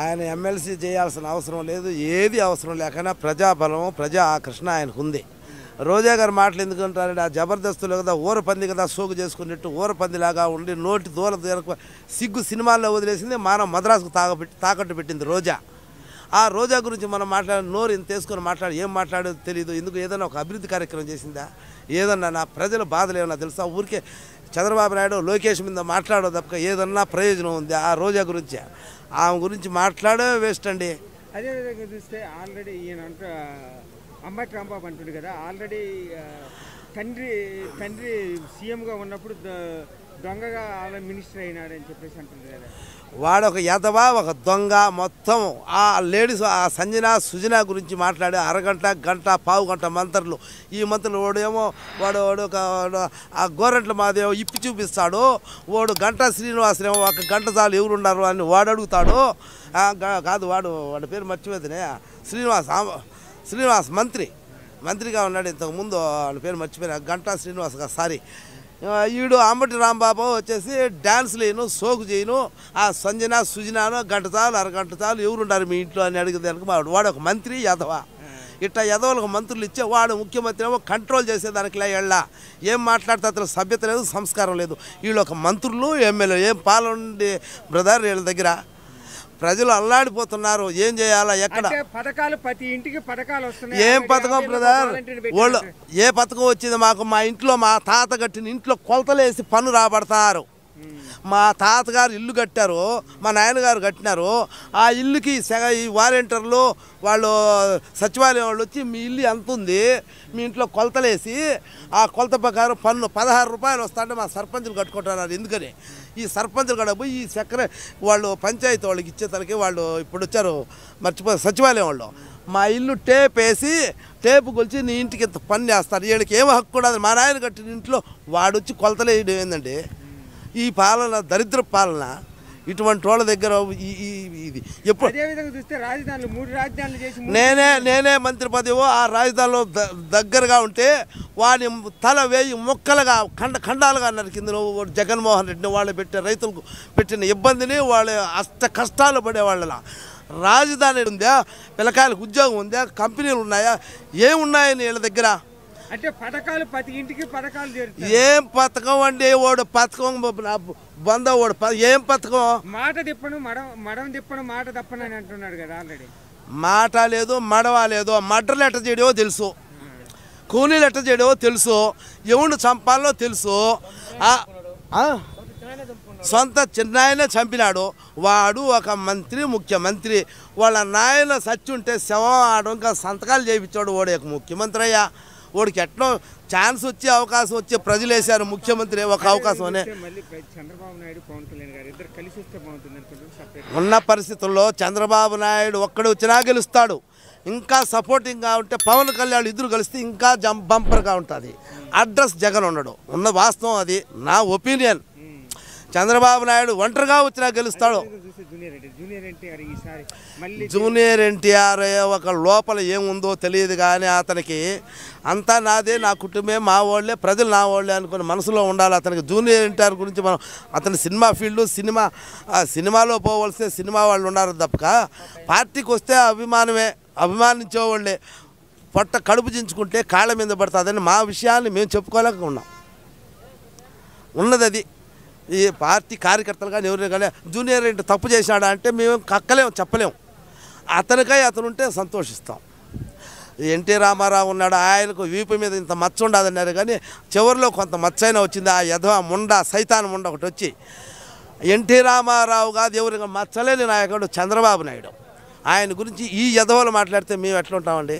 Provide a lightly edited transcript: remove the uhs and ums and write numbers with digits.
ఆయన ఎమ్మెల్సీ చేయాల్సిన అవసరం లేదు, ఏది అవసరం లేకనా ప్రజాబలం ప్రజా ఆకర్షణ ఆయనకు ఉంది. రోజా గారు మాటలు ఎందుకంటారంటే ఆ జబర్దస్తులు కదా ఊరపంది కదా సోకు చేసుకున్నట్టు ఊరపందిలాగా ఉండి నోటి దూర సిగ్గు సినిమాల్లో వదిలేసింది మనం మద్రాసుకు తాకట్టు పెట్టింది రోజా. ఆ రోజా గురించి మనం నోరు ఇంత తీసుకొని మాట్లాడి ఏం మాట్లాడేది తెలియదు. ఎందుకు ఏదైనా ఒక అభివృద్ధి కార్యక్రమం చేసిందా, ఏదన్నా నా ప్రజల బాధలు ఏమన్నా తెలుసా? ఊరికే చంద్రబాబు నాయుడు లోకేష్ మీద మాట్లాడో తప్ప ఏదన్నా ప్రయోజనం ఉంది ఆ రోజా గురించి? ఆమె గురించి మాట్లాడే వేస్ట్ అండి. అదేవిధంగా చూస్తే ఆల్రెడీ ఈయన అంబటి రాంబాబు అంటుంది కదా, ఆల్రెడీ తండ్రి సీఎంగా ఉన్నప్పుడు దొంగగా ఆల్రెడీ మినిస్టర్ అయినాడని చెప్పేసి అంటుంది కదా. వాడు ఒక యదవా ఒక దొంగ. మొత్తం ఆ లేడీస్ ఆ సంజన సుజన గురించి మాట్లాడే అరగంట గంట పావు గంట మంత్రులు. ఈ మంత్రులు వాడేమో వాడు ఒక ఆ గోరెంట్ల మాదేమో ఇప్పి చూపిస్తాడు. వాడు గంటా శ్రీనివాసనేమో ఒక గంట చాలు ఎవరున్నారు అని వాడు అడుగుతాడు. కాదు వాడి పేరు మర్చిపోతేనే శ్రీనివాస్ మంత్రిగా ఉన్నాడు ఇంతకుముందు. వాళ్ళ పేరు మర్చిపోయినా గంటా శ్రీనివాస్ కాదు, సారీ. ఈడు అంబటి రాంబాబు వచ్చేసి డ్యాన్స్ లేను సోకు చేయను. ఆ సంజన సుజనాను గంట చాలు అరగంట చాలు ఎవరుండారు మీ ఇంట్లో అని అడిగేదానికి వాడు ఒక మంత్రి యదవ. ఇట్లా యదవులకు మంత్రులు ఇచ్చే వాడు ముఖ్యమంత్రి ఏమో కంట్రోల్ చేసేదానికి ఎళ్ళ ఏం మాట్లాడితే అతను సభ్యత లేదు సంస్కారం లేదు. వీళ్ళు ఒక మంత్రులు ఎమ్మెల్యే ఏం పాలండి బ్రదర్ వీళ్ళ దగ్గర. ప్రజలు అల్లాడిపోతున్నారు. ఏం చేయాలా? ఎక్కడ పథకాలు ప్రతి ఇంటికి పథకాలు వస్తున్నాయి. ఏం పథకం బ్రదర్? వాళ్ళు ఏ పథకం వచ్చింది మాకు? మా ఇంట్లో మా తాత కట్టిన ఇంట్లో కొలతలేసి పన్ను రాబడతారు. మా తాతగారు ఇల్లు కట్టారు, మా నాయనగారు కట్టినారు. ఆ ఇల్లుకి ఈ వాలంటీర్లు వాళ్ళు సచివాలయం వాళ్ళు వచ్చి మీ ఇల్లు ఎంత ఉంది మీ ఇంట్లో కొలతలేసి ఆ కొలత ప్రకారం పన్ను 16 రూపాయలు వస్తాంటే మా సర్పంచులు కట్టుకుంటున్నారు. ఎందుకని ఈ సర్పంచులు కూడా పోయి ఈ వాళ్ళు పంచాయతీ వాళ్ళకి ఇచ్చేతలకి వాళ్ళు ఇప్పుడు వచ్చారు మర్చిపోయి సచివాలయం వాళ్ళు మా ఇల్లు టేప్ వేసి టేపు కొలిచి నీ ఇంటికి ఇంత పన్ను వేస్తారు. వీళ్ళకి ఏం హక్కు కూడా మా నాయన కట్టిన ఇంట్లో వాడు వచ్చి కొలతలేయడం ఏందండి? ఈ పాలన దరిద్ర పాలన. ఇటువంటి వాళ్ళ దగ్గర ఇది ఎప్పుడు చూస్తే రాజధానులు 3 రాజధానులు చేసి నేనే మంత్రి పదవి ఆ రాజధానిలో దగ్గరగా ఉంటే వాని తల వేయి ముక్కలుగా ఖండాలుగా నరికింది. జగన్మోహన్ రెడ్డిని వాళ్ళు పెట్టే రైతులకు పెట్టిన ఇబ్బందిని వాళ్ళు కష్టాలు పడేవాళ్ళ. రాజధాని ఉందా? పిల్లకాయలకు ఉద్యోగం ఉందా? కంపెనీలు ఉన్నాయా? ఏమున్నాయని వీళ్ళ దగ్గర? అంటే పథకాలు ప్రతి ఇంటికి పథకాలు చేరుతాయి. ఏం పథకం అండి? వాడు పథకం బంద వాడు ఏం పథకం? మాట తిప్పను మడం తిప్పను మాట తప్పను అని అంటున్నాడు కదా. ఆల్రెడీ మాట లేదు మడవ లేదు. మడ్రలు ఎట్ట చేయడమో తెలుసు, కూలీలు ఎట్ట చేయడమో తెలుసు, ఎవడు చంపాలో తెలుసు. సొంత చిన్నాయనే చంపినాడు. వాడు ఒక మంత్రి ముఖ్యమంత్రి. వాళ్ళ నాయన సచ్చుంటే శవం ఆడు ఇంకా సంతకాలు చేయించాడు. వాడు ఒక ముఖ్యమంత్రి అయ్యా. వాడికి ఎట్లా ఛాన్స్ వచ్చి అవకాశం వచ్చి ప్రజలు వేశారు ముఖ్యమంత్రి ఒక అవకాశం అనే. ఉన్న పరిస్థితుల్లో చంద్రబాబు నాయుడు ఒక్కడు వచ్చినా గెలుస్తాడు. ఇంకా సపోర్టింగ్గా ఉంటే పవన్ కళ్యాణ్ ఇద్దరు కలిస్తే ఇంకా బంపర్గా ఉంటుంది. అడ్రస్ జగన్ ఉన్నాడు. ఉన్న వాస్తవం అది నా ఒపీనియన్. చంద్రబాబు నాయుడు ఒంటరిగా వచ్చినా గెలుస్తాడు. జూనియర్ ఎన్టీఆర్ ఒక లోపల ఏముందో తెలియదు కానీ అతనికి అంతా నాదే, నా కుటుంబమే, మా వాళ్ళే, ప్రజలు నా వాళ్ళే అనుకుని మనసులో ఉండాలి. అతనికి జూనియర్ ఎన్టీఆర్ గురించి మనం అతని సినిమా ఫీల్డ్ సినిమాలో పోవలసిన సినిమా వాళ్ళు ఉన్నారు తప్పక పార్టీకి వస్తే అభిమానించేవాళ్ళే. పొట్ట కడుపు చించుకుంటే కాళ్ళ మీద పడుతుందని మా విషయాన్ని మేము చెప్పుకోలేక ఉన్నాం. ఉన్నది అది. ఈ పార్టీ కార్యకర్తలు కానీ ఎవరైనా కానీ జూనియర్ ఏంటి తప్పు చేశాడా అంటే మేము చెప్పలేము. అతనికై అతను ఉంటే సంతోషిస్తాం. ఎన్టీ రామారావు ఉన్నాడు, ఆయనకు వీపు మీద ఇంత మచ్చ ఉండదన్నారు కానీ చివరిలో కొంత మచ్చైనా వచ్చింది. ఆ యధవ సైతాన్ ముండ ఒకటి వచ్చి ఎన్టీ రామారావు కాదు ఎవరికి మచ్చలేని నాయకుడు చంద్రబాబు నాయుడు. ఆయన గురించి ఈ యధవలు మాట్లాడితే మేము ఎట్లా ఉంటామండి?